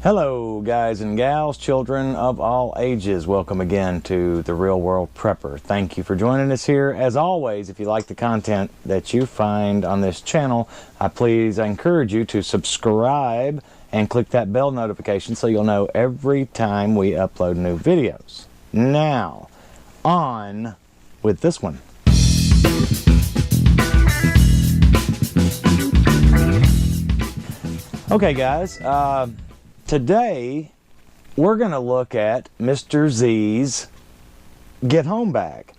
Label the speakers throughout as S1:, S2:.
S1: Hello guys and gals, children of all ages. Welcome again to The Real World Prepper. Thank you for joining us here. As always, if you like the content that you find on this channel, I encourage you to subscribe and click that bell notification so you'll know every time we upload new videos. Now, on with this one. Okay guys, today, we're going to look at Mr. Z's Get Home Bag.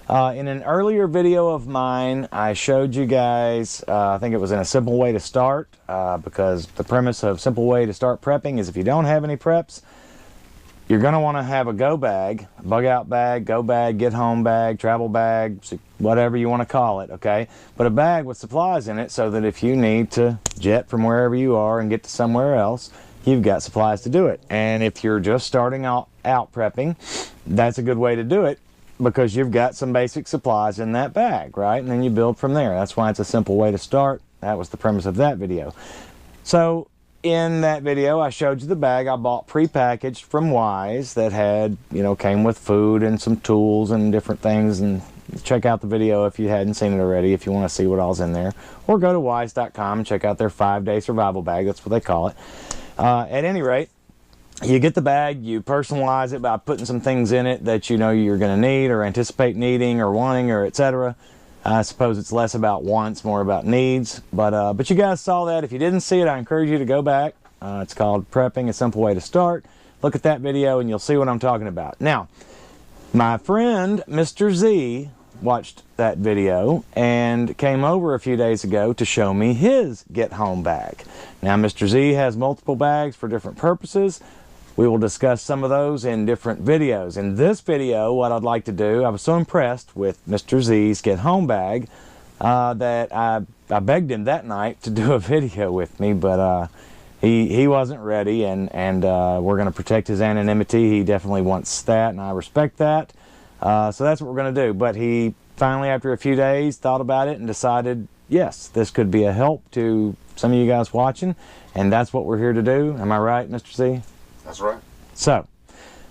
S1: In an earlier video of mine, I showed you guys, I think it was in a simple way to start, because the premise of simple way to start prepping is if you don't have any preps, you're going to want to have a go bag, Bugout bag, go bag, get home bag, travel bag, whatever you want to call it, okay? But a bag with supplies in it so that if you need to jet from wherever you are and get to somewhere else, you've got supplies to do it. And if you're just starting out prepping, that's a good way to do it because you've got some basic supplies in that bag, right? And then you build from there. That's why it's a simple way to start. That was the premise of that video. So in that video, I showed you the bag I bought prepackaged from Wise that had, came with food and some tools and different things. And check out the video if you hadn't seen it already, if you want to see what all's in there. Or go to wise.com and check out their 5-day survival bag. That's what they call it. At any rate, you get the bag, you personalize it by putting some things in it that you know you're going to need or anticipate needing or wanting or etc. I suppose it's less about wants, more about needs. But you guys saw that. If you didn't see it, I encourage you to go back. It's called Prepping, a Simple Way to Start. Look at that video and you'll see what I'm talking about. Now, my friend Mr. Z watched that video and came over a few days ago to show me his Get Home Bag. Now, Mr. Z has multiple bags for different purposes. We will discuss some of those in different videos. In this video, what I'd like to do, I was so impressed with Mr. Z's Get Home Bag that I begged him that night to do a video with me, but he wasn't ready, and we're going to protect his anonymity. He definitely wants that, and I respect that. So that's what we're going to do. But he finally, after a few days, thought about it and decided, yes, this could be a help to some of you guys watching, and that's what we're here to do. Am I right, Mr. Z?
S2: That's right.
S1: So,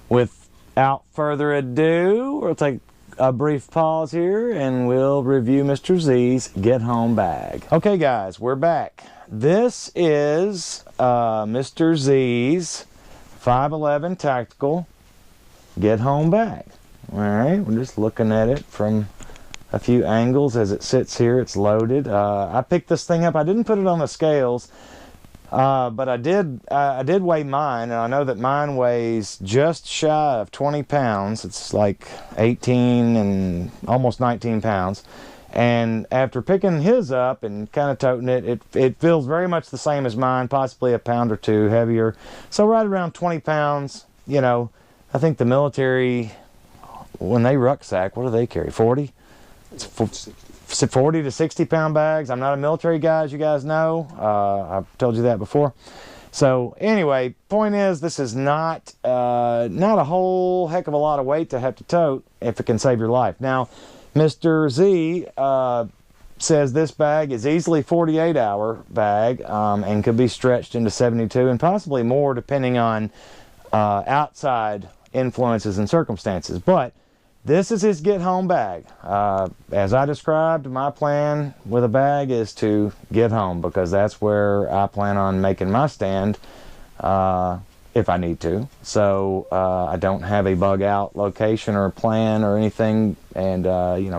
S1: without further ado, we'll take a brief pause here and we'll review Mr. Z's Get Home Bag. Okay, guys, we're back. This is Mr. Z's 511 Tactical Get Home Bag. All right, we're just looking at it from a few angles as it sits here. It's loaded. I picked this thing up. I didn't put it on the scales, but I did weigh mine, and I know that mine weighs just shy of 20 pounds. It's like 18 and almost 19 pounds. And after picking his up and kind of toting it, it feels very much the same as mine, possibly a pound or two heavier. So right around 20 pounds, I think the military, when they rucksack, what do they carry? 40? It's 40 to 60 pound bags. I'm not a military guy, as you guys know. I've told you that before. So anyway, point is, this is not a whole heck of a lot of weight to have to tote if it can save your life. Now, Mr. Z says this bag is easily 48-hour bag and could be stretched into 72 and possibly more depending on outside influences and circumstances. But this is his Get Home Bag. As I described, my plan with a bag is to get home because that's where I plan on making my stand if I need to. So I don't have a bug out location or plan or anything, and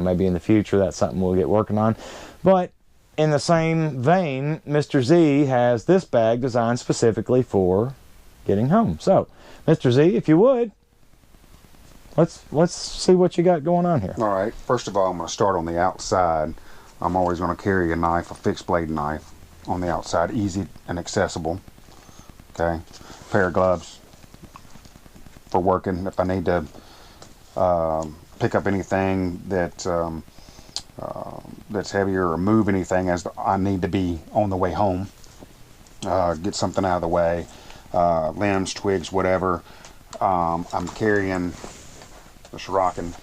S1: maybe in the future that's something we'll get working on. But in the same vein, Mr. Z has this bag designed specifically for getting home. So, Mr. Z, if you would, let's see what you got going on here.
S2: All right. First of all, I'm going to start on the outside. I'm always going to carry a knife, a fixed blade knife, on the outside, easy and accessible. Okay. Pair of gloves for working if I need to pick up anything that that's heavier or move anything as I need to be on the way home. Get something out of the way, limbs, twigs, whatever. I'm carrying this rocking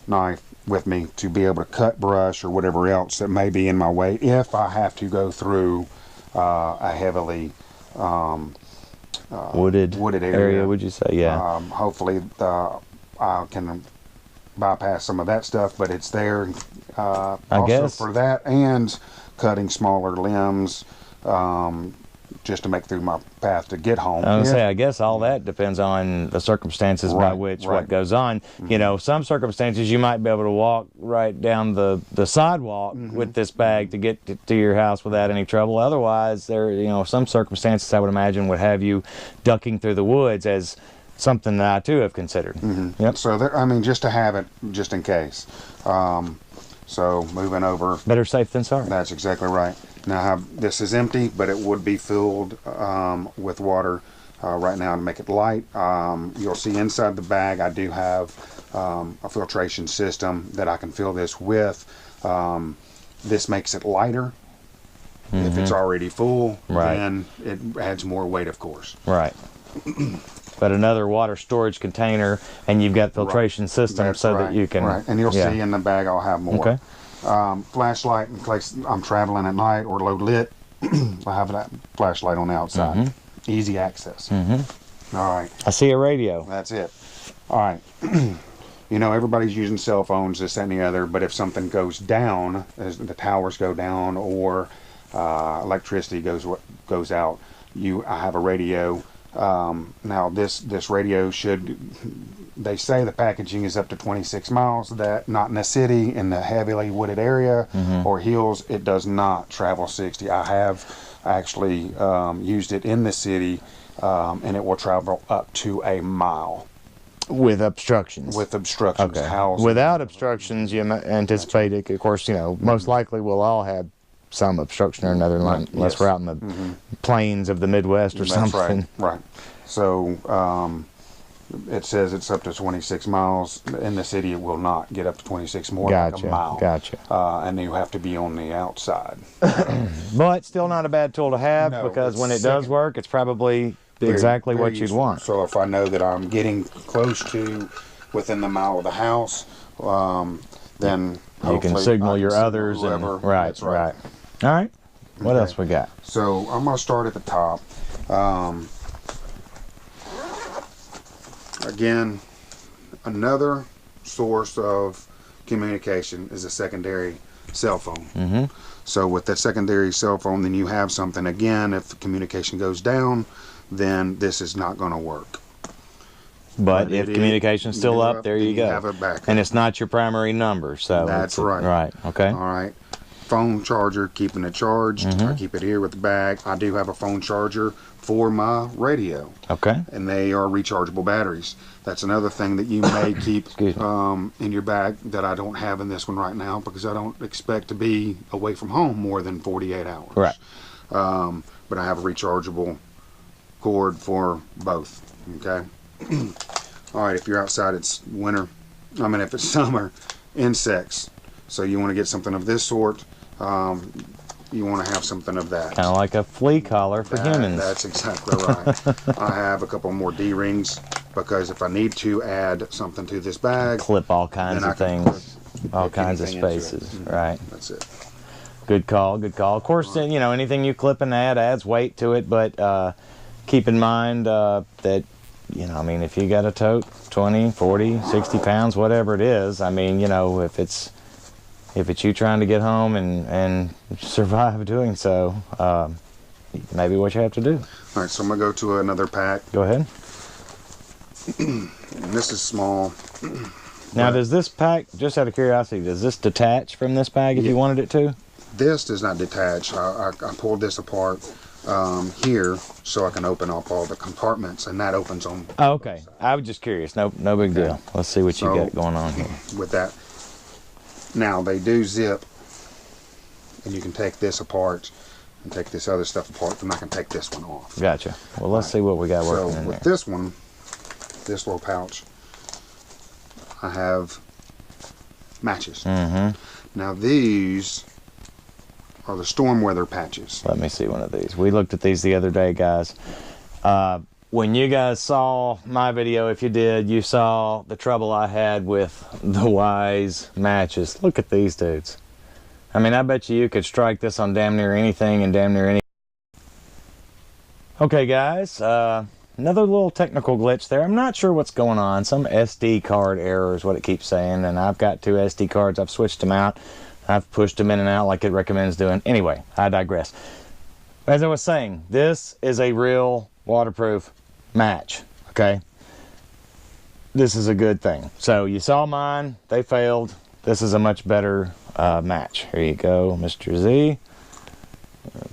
S2: knife with me to be able to cut brush or whatever else that may be in my way if I have to go through a heavily
S1: wooded
S2: area.
S1: Would you say? Yeah.
S2: Hopefully I can bypass some of that stuff, but it's there
S1: I
S2: also
S1: guess
S2: for that, and cutting smaller limbs just to make through my path to get home.
S1: I was gonna say, I guess all that depends on the circumstances by which what goes on. You know, some circumstances you might be able to walk right down the sidewalk with this bag to get to your house without any trouble. Otherwise, you know, some circumstances I would imagine would have you ducking through the woods as something that I too have considered. Yep.
S2: So there, I mean, just to have it, just in case. So moving over.
S1: Better safe than sorry.
S2: That's exactly right. Now this is empty, but it would be filled with water right now to make it light. You'll see inside the bag I do have a filtration system that I can fill this with. This makes it lighter. If it's already full, then it adds more weight, of course.
S1: Right. But another water storage container, and you've got filtration system so that you can.
S2: Right, and you'll see in the bag I'll have more.
S1: Okay.
S2: Flashlight in case I'm traveling at night or low lit. I have that flashlight on the outside. Easy access. All right.
S1: I see a radio.
S2: That's it. All right. You know, everybody's using cell phones, this, that, and the other, but if something goes down, as the towers go down or electricity goes out, I have a radio. Now this radio they say the packaging is up to 26 miles. That not in the city, in the heavily wooded area or hills, it does not travel 60. I have actually used it in the city, and it will travel up to a mile.
S1: With obstructions.
S2: With obstructions.
S1: Okay. Without obstructions, you anticipate it. Of course, you know, most likely we'll all have some obstruction or another, unless we're out in the plains of the Midwest or something.
S2: Right. So it says it's up to 26 miles. In the city, it will not get up to 26, more like a mile.
S1: Gotcha.
S2: And you have to be on the outside.
S1: But still not a bad tool to have, because when it does work, it's probably exactly what you'd want.
S2: So if I know that I'm getting close to within the mile of the house, then
S1: you can signal your others.
S2: Whoever,
S1: and right. All right. What else we got?
S2: So I'm going to start at the top. Again, another source of communication is a secondary cell phone. So with that secondary cell phone, then you have something. Again, if the communication goes down, then this is not going to work.
S1: But if communication's still up, there you go.
S2: Have it back.
S1: And it's not your primary number, so
S2: that's right.
S1: Right. Okay.
S2: All right. Phone charger, keeping it charged. I keep it here with the bag. I do have a phone charger for my radio.
S1: Okay.
S2: And they are rechargeable batteries. That's another thing that you may keep in your bag that I don't have in this one right now, because I don't expect to be away from home more than 48 hours.
S1: Right.
S2: But I have a rechargeable cord for both. Okay. All right. If you're outside, it's winter. I mean, if it's summer, insects. So you want to get something of this sort. You want to have something of that.
S1: Kind of like a flea collar for humans.
S2: That's exactly right. I have a couple more D-rings, because if I need to add something to this bag,
S1: clip all kinds of things, all kinds of spaces. Right.
S2: That's it.
S1: Good call. Good call. Of course, you know, anything you clip and add adds weight to it, but keep in mind that, you know, I mean, if you got a tote 20, 40, 60 pounds, whatever it is, I mean, you know, if it's you trying to get home and survive doing so, maybe what you have to do.
S2: All right, so I'm going to go to another pack.
S1: Go ahead.
S2: And this is small.
S1: Now, does this pack, just out of curiosity, does this detach from this bag if you wanted it to?
S2: This does not detach. I pulled this apart here so I can open up all the compartments, and that opens on.
S1: Oh, okay. I was just curious. No big deal. Let's see what you got going on here.
S2: With that. Now, they do zip, and you can take this apart and take this other stuff apart, and I can take this one off.
S1: Gotcha. Well, let's see what we got working in there.
S2: So, with this one, this little pouch, I have matches. Now, these are the storm weather patches.
S1: Let me see one of these. We looked at these the other day, guys. When you guys saw my video, if you did, you saw the trouble I had with the Wise matches. Look at these dudes. I mean, I bet you could strike this on damn near anything and damn near any. Okay, guys, another little technical glitch there. I'm not sure what's going on. Some SD card error is what it keeps saying, and I've got 2 SD cards. I've switched them out. I've pushed them in and out like it recommends doing. Anyway, I digress. As I was saying, this is a real waterproof match, okay? This is a good thing. So you saw mine. They failed. This is a much better match. Here you go, Mr. Z.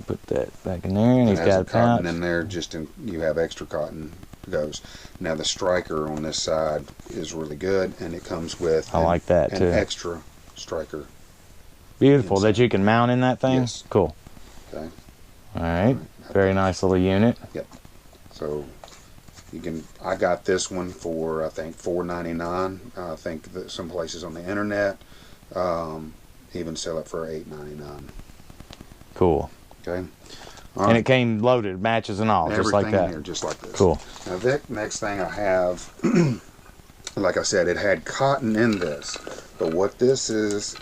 S1: Put that back in there, and he's got a
S2: cotton in there. You have extra cotton goes. Now the striker on this side is really good, and it comes with
S1: like that too.
S2: An extra striker.
S1: Beautiful inside. That you can mount in that thing. Yes. Cool.
S2: Okay.
S1: All right. Very nice little unit.
S2: Yep. So you can. I got this one for I think $4.99. I think that some places on the internet even sell it for $8.99.
S1: Cool.
S2: Okay.
S1: And it came loaded, matches and all, just like that.
S2: Everything in here, just like this.
S1: Cool.
S2: Now the next thing I have, like I said, it had cotton in this, but what this is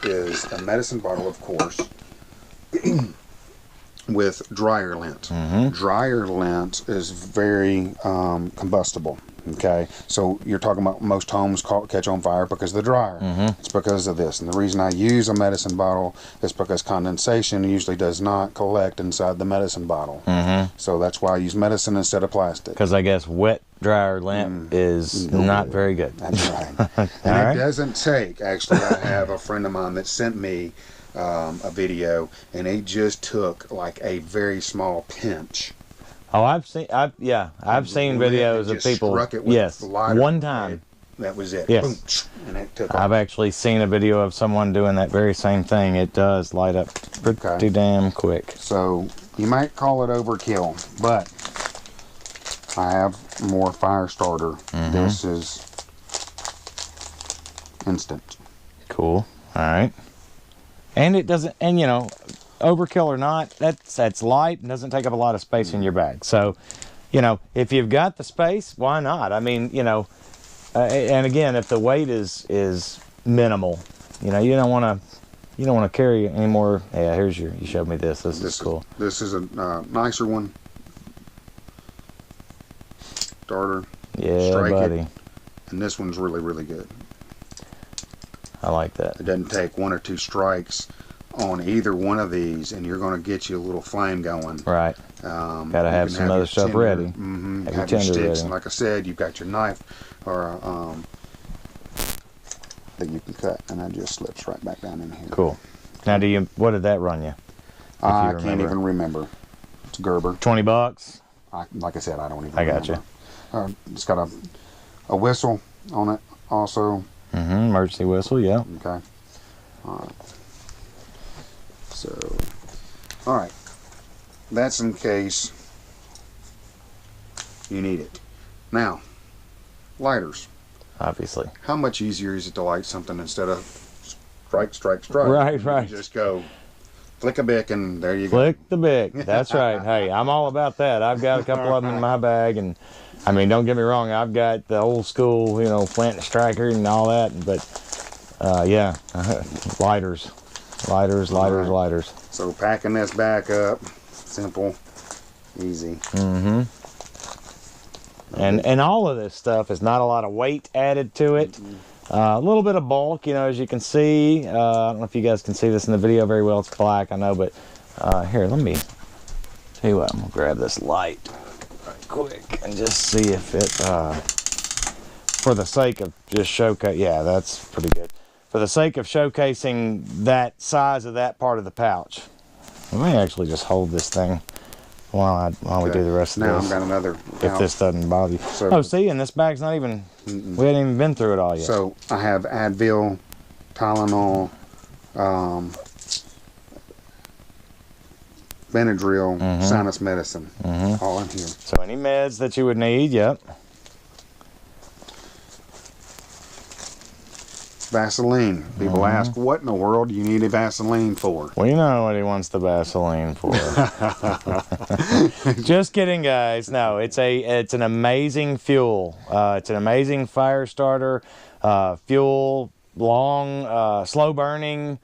S2: a medicine bottle, of course, with dryer lint. Dryer lint is very combustible. Okay, so you're talking about most homes catch on fire because of the dryer. It's because of this, and the reason I use a medicine bottle is because condensation usually does not collect inside the medicine bottle. So that's why I use medicine instead of plastic.
S1: Because I guess wet dryer lint is not very good.
S2: That's right. And it doesn't take. Actually, I have a friend of mine that sent me a video, and it just took like a very small pinch.
S1: Oh, I've seen videos of people.
S2: Struck it with
S1: one time.
S2: That was it.
S1: Yes.
S2: Boom, and it took
S1: I've
S2: off.
S1: actually seen a video of someone doing that very same thing. It does light up pretty damn quick.
S2: So you might call it overkill, but I have more fire starter. This is instant.
S1: Cool. All right. And it doesn't. And you know, overkill or not, that's light and doesn't take up a lot of space in your bag. So, you know, if you've got the space, why not? I mean, you know, and again, if the weight is minimal, you know, you don't want to carry any more. Yeah, you showed me this. This is cool.
S2: This is a nicer one. Starter.
S1: Yeah,
S2: Strike
S1: buddy.
S2: It. And this one's really, really good.
S1: I like that.
S2: It doesn't take 1 or 2 strikes on either one of these, and you're going to get you a little flame going.
S1: Right. Got to have some other stuff ready.
S2: Have your sticks, ready. And like I said, you've got your knife or that you can cut, and that just slips right back down in here.
S1: Cool. Now, what did that run you?
S2: I can't even remember. It's Gerber.
S1: $20.
S2: Like I said, I don't even.
S1: I got
S2: remember. You. It's got a whistle on it, also.
S1: Emergency whistle. Yeah.
S2: Okay. All right. So, all right, that's in case you need it. Now, lighters.
S1: Obviously.
S2: How much easier is it to light something instead of strike?
S1: Right.
S2: You just go flick a bic and there you go.
S1: Flick the bic. That's right. Hey, I'm all about that. I've got a couple of them in my bag, and I mean, don't get me wrong, I've got the old school, you know, flint and striker and all that, but yeah, lighters. Lighters.
S2: So packing this back up, simple, easy.
S1: And all of this stuff is not a lot of weight added to it. A little bit of bulk, you know, as you can see. I don't know if you guys can see this in the video very well. It's black, I know, but here, let me tell you what. I'm gonna grab this light right quick and just see if it, for the sake of just showcase. Yeah, that's pretty good. For the sake of showcasing that size of that part of the pouch, I may actually just hold this thing while we do the rest of this.
S2: Now I've got another.
S1: If this doesn't bother you. So, see, and this bag's not even. We hadn't even been through it all yet.
S2: So I have Advil, Tylenol, Benadryl, sinus medicine, all in here.
S1: So any meds that you would need, yep.
S2: Vaseline. People ask, what in the world do you need a Vaseline for?
S1: We know what he wants the Vaseline for. Just kidding, guys. No, it's an amazing fuel. It's an amazing fire starter. Fuel, long, slow burning.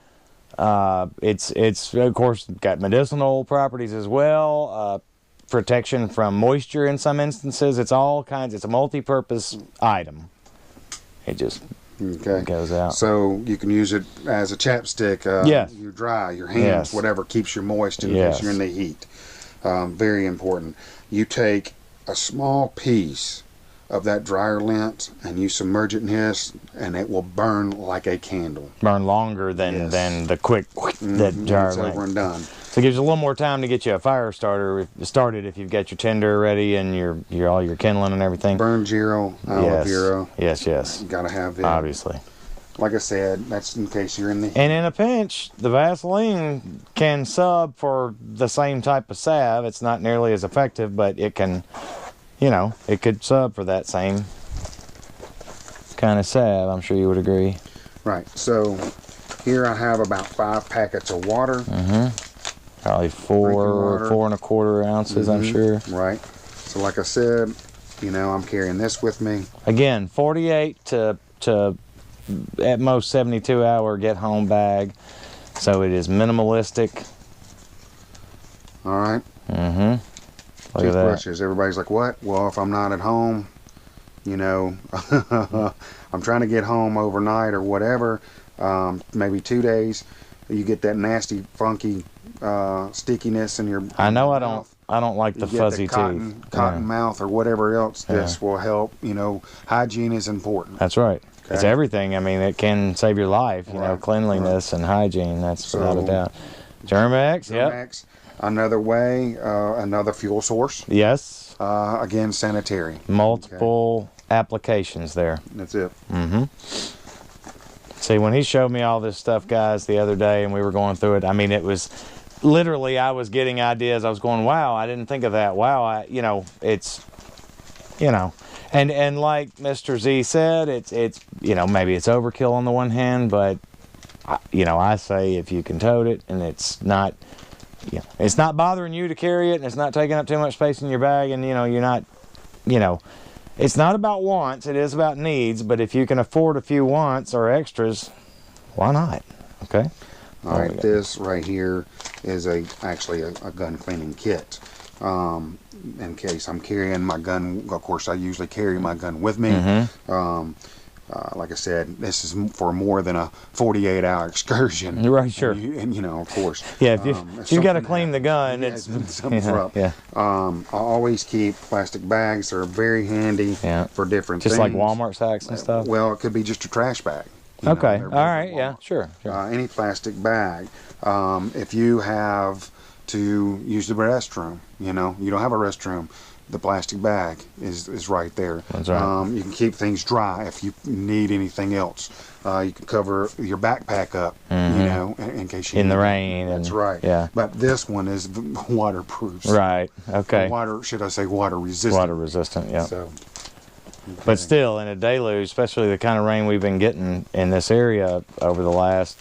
S1: It's of course got medicinal properties as well. protection from moisture in some instances. It's all kinds. It's a multi-purpose item. It just goes out.
S2: So you can use it as a chapstick.
S1: Yes.
S2: You dry your hands, whatever keeps you moist in case you're in the heat. Very important. You take a small piece of that dryer lint and you submerge it in this, and it will burn like a candle.
S1: Burn longer than the quick that dryer
S2: It's
S1: lint.
S2: over and done.
S1: So it gives you a little more time to get you a fire started if you've got your tinder ready and all your kindling and everything.
S2: Burn Giro, Olive Giro.
S1: Yes.
S2: You gotta have it.
S1: Obviously.
S2: Like I said, that's in case you're in the heat.
S1: And in a pinch, the Vaseline can sub for the same type of salve. It's not nearly as effective, but it can, it could sub for that same kind of salve. I'm sure you would agree.
S2: Right. So here I have about 5 packets of water.
S1: Probably 4.25 ounces, I'm sure.
S2: Right. So like I said, I'm carrying this with me.
S1: Again, 48 to at most 72 hour get home bag. So it is minimalistic.
S2: All right.
S1: Look at that.
S2: Toothbrushes. Everybody's like, what? Well, if I'm not at home, I'm trying to get home overnight or whatever, maybe 2 days, you get that nasty, funky stickiness in your
S1: I know
S2: mouth.
S1: I don't like the fuzzy teeth.
S2: Cotton mouth or whatever else. This will help. Hygiene is important.
S1: That's right.
S2: Okay.
S1: It's everything. I mean, it can save your life.
S2: Right.
S1: Cleanliness and hygiene. That's without a doubt. Germ-X.
S2: Germ-X. Another way, another fuel source.
S1: Yes.
S2: Again, sanitary.
S1: Multiple applications there.
S2: That's it.
S1: See, when he showed me all this stuff, guys, the other day, and we were going through it, I mean, it was literally, I was getting ideas. I was going, wow, I didn't think of that. Wow, it's, and like Mr. Z said, it's maybe it's overkill on the one hand, but, I say if you can tote it and it's not bothering you to carry it and it's not taking up too much space in your bag and, you're not, it's not about wants, it is about needs, but if you can afford a few wants or extras, why not? Okay?
S2: All right, this right here is actually a gun cleaning kit. In case I'm carrying my gun, of course I usually carry my gun with me. Like I said, this is for more than a 48-hour excursion.
S1: Right, sure.
S2: And of course.
S1: Yeah, if you've got to clean the gun, it's
S2: something's up.
S1: Yeah.
S2: I always keep plastic bags. They're very handy for different things.
S1: Just like Walmart sacks and stuff?
S2: Well, it could be just a trash bag.
S1: Okay, all right, yeah, sure.
S2: Any plastic bag. If you have to use the restroom, you don't have a restroom, the plastic bag is right there.
S1: That's right.
S2: You can keep things dry if you need anything else. You can cover your backpack up, in case you
S1: in
S2: need
S1: the rain.
S2: That's right.
S1: Yeah.
S2: But this one is waterproof.
S1: Right. Okay.
S2: Should I say water resistant?
S1: Water resistant. Yeah.
S2: So,
S1: but still, in a deluge, especially the kind of rain we've been getting in this area over the last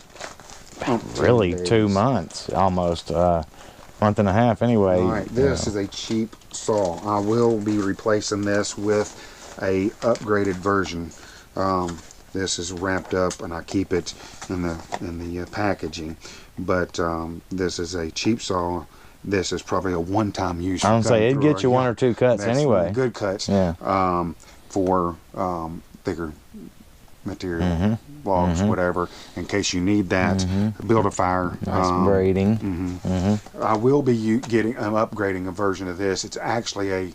S1: really 2 months, almost month and a half anyway.
S2: All right, this is a cheap saw. I will be replacing this with a upgraded version. This is wrapped up and I keep it in the packaging. But this is a cheap saw. This is probably a one-time use.
S1: I don't say it'd get you 1 or 2 cuts anyway.
S2: Good cuts.
S1: Yeah.
S2: For thicker material, logs, whatever, in case you need that. Build a fire.
S1: Nice braiding.
S2: I will be upgrading a version of this. It's actually a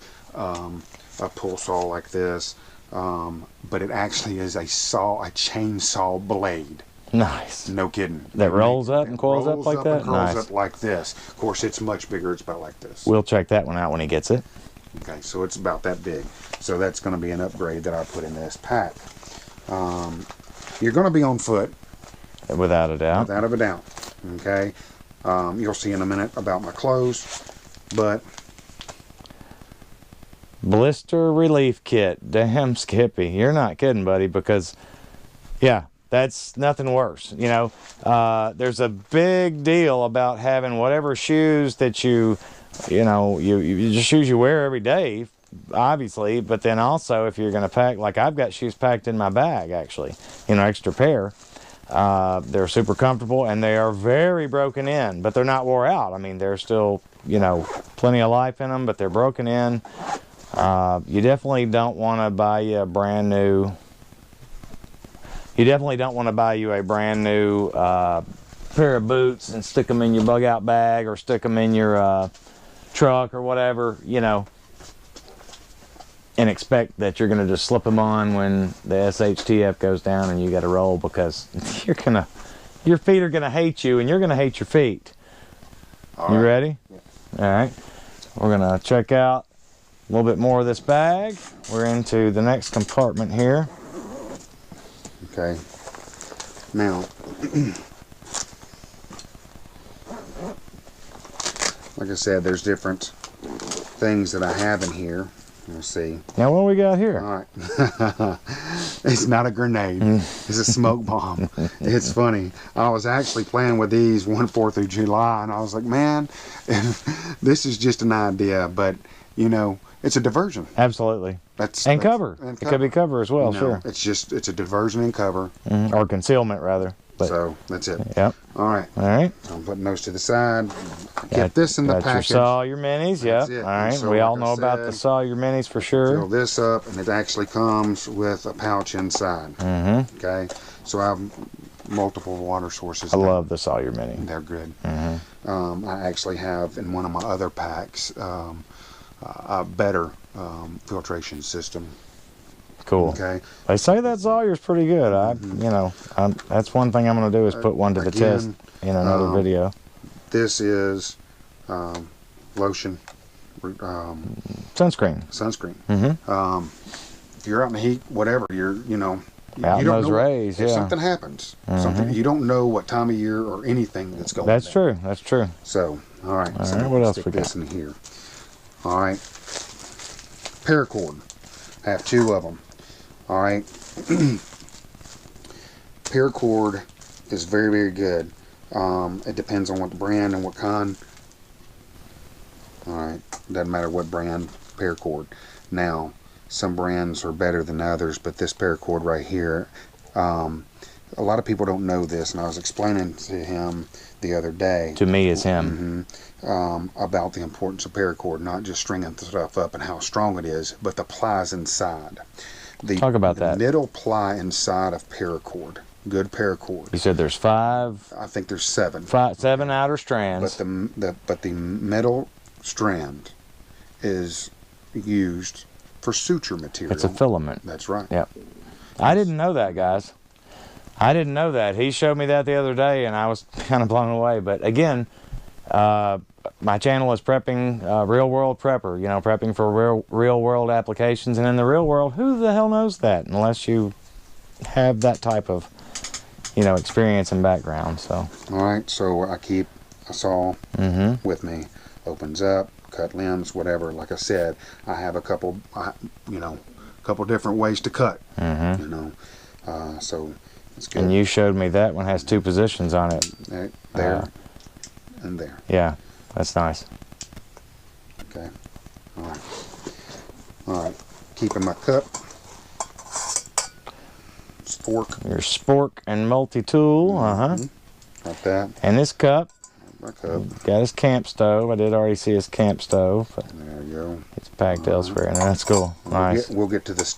S2: pull saw like this, but it actually is a chainsaw blade.
S1: Nice.
S2: No kidding.
S1: That rolls up and coils up like that?
S2: Nice. Rolls up like this. Of course, it's much bigger. It's about like this.
S1: We'll check that one out when he gets it.
S2: Okay, so it's about that big. So that's going to be an upgrade that I put in this pack. You're going to be on foot.
S1: Without a doubt.
S2: Without a doubt. Okay. You'll see in a minute about my clothes. But
S1: blister relief kit. Damn, Skippy. You're not kidding, buddy, because, yeah, that's nothing worse. There's a big deal about having whatever shoes that you just shoes you wear every day, obviously, but then also if you're going to pack, like I've got shoes packed in my bag, actually, extra pair. They're super comfortable and they are very broken in, but they're not wore out. I mean, they're still you know, plenty of life in them, but they're broken in. You definitely don't want to buy you a brand new. You definitely don't want to buy you a brand new pair of boots and stick them in your Bugout bag or stick them in your truck or whatever, you know, and expect that you're going to just slip them on when the shtf goes down and you got to roll, because your feet are going to hate you and you're going to hate your feet. You ready?
S2: Yeah.
S1: All right. We're going to check out a little bit more of this bag. We're into the next compartment here.
S2: Okay. Now, like I said, there's different things that I have in here. We'll see.
S1: Now, what we got here?
S2: All right. It's not a grenade. It's a smoke bomb. It's funny. I was actually playing with these 4th of July, and I was like, man, this is just an idea, but, you know, it's a diversion.
S1: Absolutely. And cover. It could be cover as well, sure.
S2: It's a diversion and cover.
S1: Or concealment, rather. But,
S2: so, that's it.
S1: Yep.
S2: All right.
S1: All right.
S2: I'm putting those to the side. Get this in the package.
S1: Your Sawyer minis, yep. All right.
S2: So
S1: we all know about the Sawyer minis for sure.
S2: Fill this up, and it actually comes with a pouch inside. Okay. So I have multiple water sources.
S1: I love the Sawyer mini.
S2: They're good. I actually have in one of my other packs a better filtration system.
S1: Cool.
S2: Okay.
S1: They say that Sawyer's pretty good. You know, that's one thing I'm going to do is put one to the test in another video.
S2: This is lotion,
S1: sunscreen.
S2: Sunscreen. If you're out in the heat, whatever, you know,
S1: out
S2: you
S1: in
S2: don't
S1: those
S2: know
S1: rays,
S2: if something happens. Something you don't know what time of year or anything that's going on.
S1: That's true. That's true.
S2: So, all right.
S1: All right. What else
S2: stick
S1: we got?
S2: this in here. All right. Paracord. I have 2 of them. All right. Paracord is very, very good. It depends on what brand and what kind. All right. Doesn't matter what brand. Paracord. Now, some brands are better than others, but this paracord right here, a lot of people don't know this, and I was explaining to him the other day.
S1: To me, is him.
S2: About the importance of paracord, not just stringing the stuff up and how strong it is, but the plies inside.
S1: Talk about that.
S2: The middle ply inside of paracord. Good paracord.
S1: You said there's 5.
S2: I think there's 7.
S1: 7 outer strands.
S2: But the middle strand is used for suture material.
S1: It's a filament.
S2: That's right.
S1: Yep. I didn't know that, guys. I didn't know that. He showed me that the other day, and I was kind of blown away. But again, my channel is prepping, real world prepper, you know, prepping for real world applications. And in the real world, who the hell knows that unless you have that type of, you know, experience and background. So.
S2: All right. So I keep a saw with me. Opens up, cut limbs, whatever. Like I said, I have a couple, you know, couple different ways to cut. You know, so it's good.
S1: And you showed me that one has 2 positions on it.
S2: There and there.
S1: Yeah, that's nice.
S2: Okay. All right. All right. Keeping my cup. Spork.
S1: Your spork and multi-tool.
S2: Like that.
S1: And this cup.
S2: My cup.
S1: Got his camp stove. I did already see his camp stove. But
S2: there you go.
S1: it's packed elsewhere, and that's cool. Nice.
S2: We'll get to this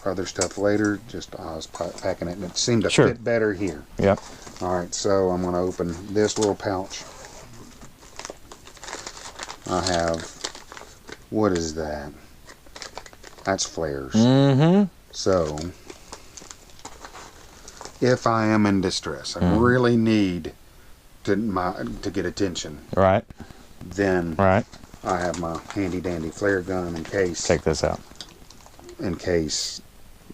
S2: other stuff later. Just I was packing it, and it seemed to fit better here.
S1: Yep.
S2: All right, so I'm going to open this little pouch. I have, what is that? That's flares. So, if I am in distress, I really need to get attention.
S1: Right.
S2: Then I have my handy dandy flare gun in case.
S1: Check this out.
S2: In case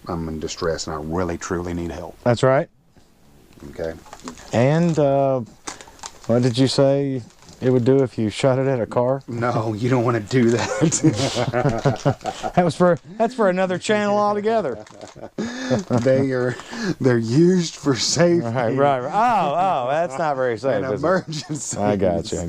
S2: I'm in distress and I really truly need help.
S1: That's right.
S2: Okay.
S1: And what did you say it would do if you shot it at a car?
S2: No, you don't want to do that.
S1: That's for another channel altogether.
S2: They're used for safety.
S1: Right. Oh, that's not very safe.
S2: An emergency.
S1: I got you.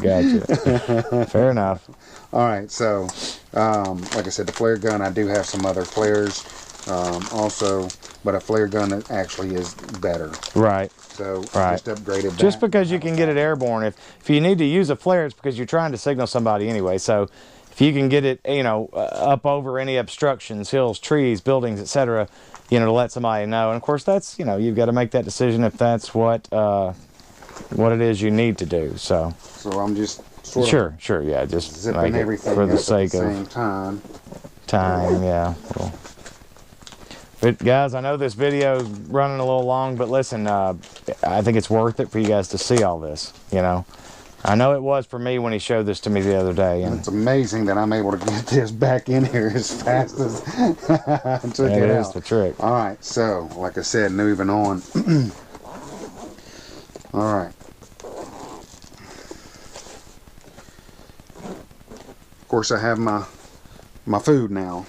S1: Fair enough.
S2: All right, so like I said, the flare gun. I do have some other flares. Also, but a flare gun that actually is better.
S1: Right.
S2: So I just upgraded that.
S1: Just because you can get it airborne, if you need to use a flare, it's because you're trying to signal somebody anyway. So if you can get it, you know, up over any obstructions, hills, trees, buildings, etc., you know, to let somebody know. And of course, that's, you know, you've got to make that decision if that's what it is you need to do. So
S2: I'm just sort of
S1: sure, yeah, just
S2: zipping everything
S1: for the
S2: up
S1: sake
S2: at the
S1: of
S2: same time.
S1: Yeah. Well, but guys, I know this video is running a little long, but listen, I think it's worth it for you guys to see all this. You know, I know it was for me when he showed this to me the other day. And
S2: it's amazing that I'm able to get this back in here as fast as I took it out.
S1: That is the trick.
S2: All right, so like I said, moving on. All right. Of course, I have my food now.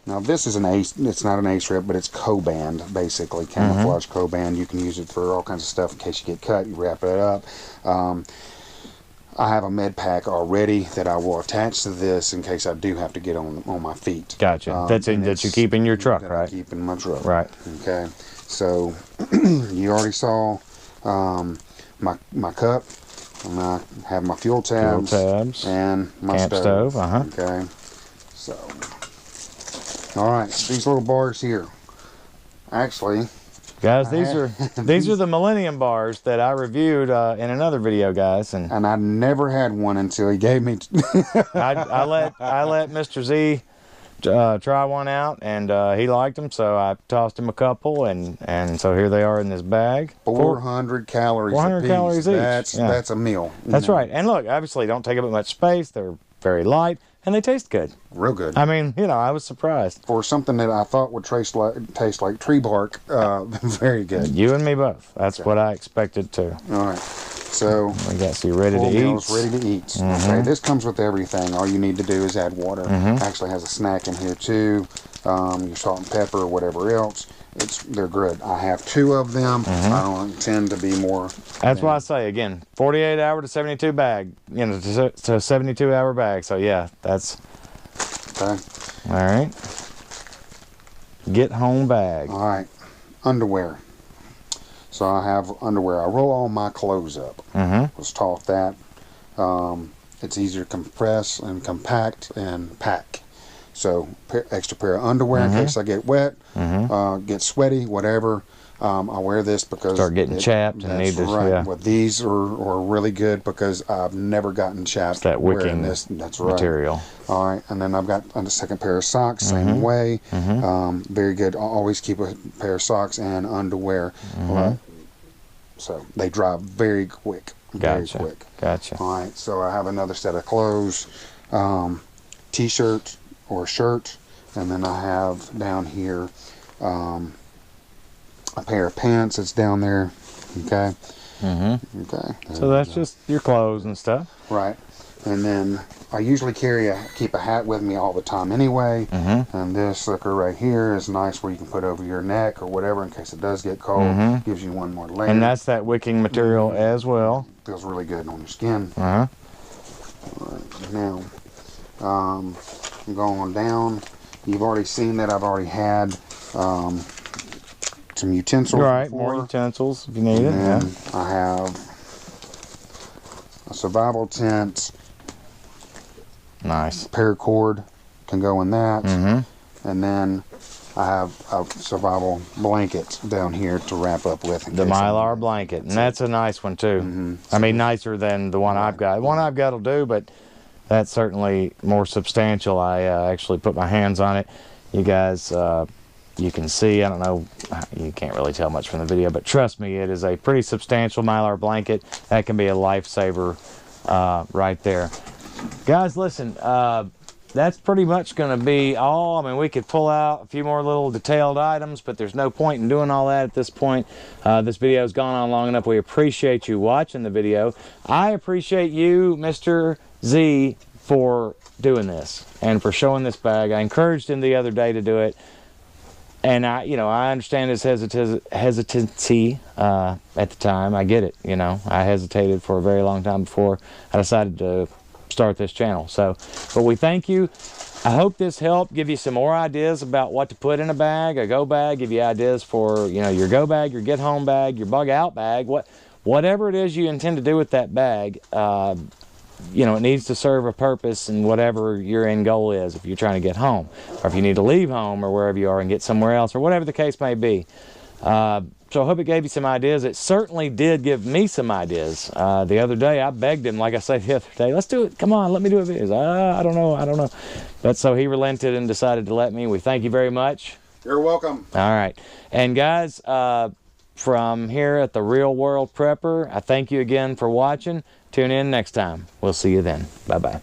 S2: Now this is an ace. It's not an ace rip, but it's co-band, basically camouflage co-band. You can use it for all kinds of stuff in case you get cut. You wrap it up. I have a med pack already that I will attach to this in case I do have to get on my feet.
S1: Gotcha. That you keep in your truck, right?
S2: I keep in my truck.
S1: Right.
S2: Okay. So you already saw my cup. And I have my fuel tabs and my
S1: camp stove.
S2: Okay. So, all right, these little bars here. Actually,
S1: guys, these are the Millennium bars that I reviewed in another video, guys, and
S2: I never had one until he gave me.
S1: I let Mr. Z try one out, and he liked them, so I tossed him a couple, and so here they are in this bag.
S2: 400 calories.
S1: 400 calories each.
S2: That's a meal.
S1: That's right. And look, obviously, don't take up much space. They're very light. And they taste good.
S2: Real good.
S1: I mean, you know, I was surprised.
S2: For something that I thought would taste like tree bark, very good.
S1: You and me both. That's what I expected too.
S2: All right. So
S1: we got so you're ready to eat.
S2: Ready to eat. Okay. This comes with everything. All you need to do is add water. Actually has a snack in here too. Your salt and pepper or whatever else. They're good. I have 2 of them. I don't intend to be more.
S1: That's why I say again, 48 hour to 72 bag. You know, to 72-hour bag. So yeah, that's
S2: okay.
S1: All right. Get home bag.
S2: All right. Underwear. So I have underwear. I roll all my clothes up. Was taught that. It's easier to compress and compact and pack. So extra pair of underwear in case I get wet, get sweaty, whatever. I wear this because
S1: start getting chapped.
S2: That's right. Yeah. Well, these are really good because I've never gotten chapped.
S1: It's that wicking
S2: this. That's right.
S1: Material.
S2: All right, and then I've got a second pair of socks, same way. Very good. I always keep a pair of socks and underwear. So they dry very quick. Very quick.
S1: Gotcha.
S2: All right, so I have another set of clothes, t-shirt or shirt, and then I have down here a pair of pants that's down there. Okay. Okay.
S1: So that's just your clothes and stuff.
S2: Right. And then I usually keep a hat with me all the time anyway. And this sucker right here is nice where you can put over your neck or whatever in case it does get cold. Gives you one more layer.
S1: And that's that wicking material as well.
S2: Feels really good on your skin. All right, now, going down, you've already seen that I've already had some utensils.
S1: Right,
S2: before.
S1: more utensils if you need it. Yeah.
S2: I have a survival tent.
S1: Nice.
S2: Paracord can go in that. And then I have a survival blanket down here to wrap up with.
S1: The Mylar blanket. And that's a nice one too. I mean, nicer than the one I've got. The one I've got will do, but that's certainly more substantial. I actually put my hands on it. You guys, you can see, I don't know, you can't really tell much from the video, but trust me, it is a pretty substantial Mylar blanket. That can be a lifesaver right there. Guys, listen, that's pretty much going to be all. I mean, we could pull out a few more little detailed items, but there's no point in doing all that at this point. This video has gone on long enough. We appreciate you watching the video. I appreciate you, Mr. Z, for doing this and for showing this bag. I encouraged him the other day to do it. And I understand his hesitancy at the time. I get it, I hesitated for a very long time before I decided to start this channel. So, but we thank you. I hope this helped give you some more ideas about what to put in a bag, a go bag, give you ideas for, you know, your go bag, your get home bag, your bug out bag, whatever it is you intend to do with that bag. You know, it needs to serve a purpose and whatever your end goal is, if you're trying to get home, or if you need to leave home or wherever you are and get somewhere else, or whatever the case may be. So I hope it gave you some ideas. It certainly did give me some ideas. The other day I begged him, like I said the other day, let's do it, come on, let me do it. I don't know. But so he relented and decided to let me. We thank you very much.
S2: You're welcome.
S1: All right. And guys, from here at the Real World Prepper, I thank you again for watching. Tune in next time. We'll see you then. Bye-bye.